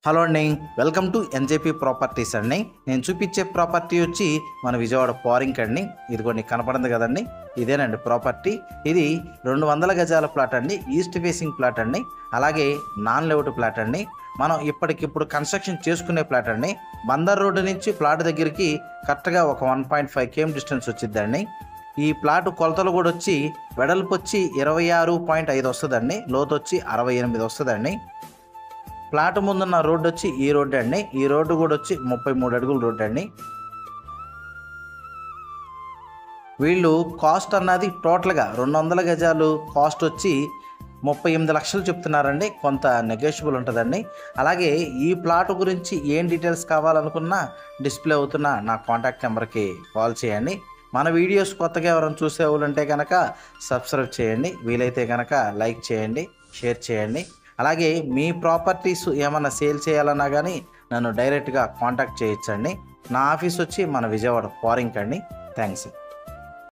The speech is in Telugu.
హలో అండి, వెల్కమ్ టు ఎన్జేపీ ప్రాపర్టీస్ అండి. నేను చూపించే ప్రాపర్టీ వచ్చి మన విజయవాడ పోరింగ్ అండి. ఇదిగోండి కనపడింది కదండి, ఇదేనండి ప్రాపర్టీ. ఇది 200 గజాల ప్లాట్ అండి, ఈస్ట్ ఫేసింగ్ ప్లాట్ అండి, అలాగే నాన్ లేఅవుట్ ప్లాట్ అండి. మనం ఇప్పటికిప్పుడు కన్స్ట్రక్షన్ చేసుకునే ప్లాట్ అండి. బందర్ రోడ్డు నుంచి ప్లాట్ దగ్గరికి కరెక్ట్గా ఒక 1.5 km డిస్టెన్స్ వచ్చిద్దండి. ఈ ప్లాట్ కొలతలు కూడా వచ్చి వెడల్పు వచ్చి 26.5 వస్తుందండి, లోతు వచ్చి 68 వస్తుందండి. ప్లాట్ ముందున్న రోడ్డు వచ్చి ఈ రోడ్డు అండి. ఈ రోడ్డు కూడా వచ్చి 33 అడుగుల రోడ్డు అండి. వీళ్ళు కాస్ట్ అన్నది టోటల్గా 200 గజాలు కాస్ట్ వచ్చి 38 లక్షలు చెప్తున్నారండి. కొంత నెగోషియబుల్ ఉంటుందండి. అలాగే ఈ ప్లాట్ గురించి ఏం డీటెయిల్స్ కావాలనుకున్నా డిస్ప్లే అవుతున్న నా కాంటాక్ట్ నెంబర్కి కాల్ చేయండి. మన వీడియోస్ కొత్తగా ఎవరైనా చూసే వాళ్ళు ఉంటే కనుక సబ్స్క్రైబ్ చేయండి, వీలైతే కనుక లైక్ చేయండి, షేర్ చేయండి. అలాగే మీ ప్రాపర్టీస్ ఏమైనా సేల్ చేయాలన్నా కానీ నన్ను డైరెక్ట్గా కాంటాక్ట్ చేయొచ్చండి. నా ఆఫీస్ వచ్చి మన విజయవాడ పోరింగ్ అండి. థ్యాంక్స్.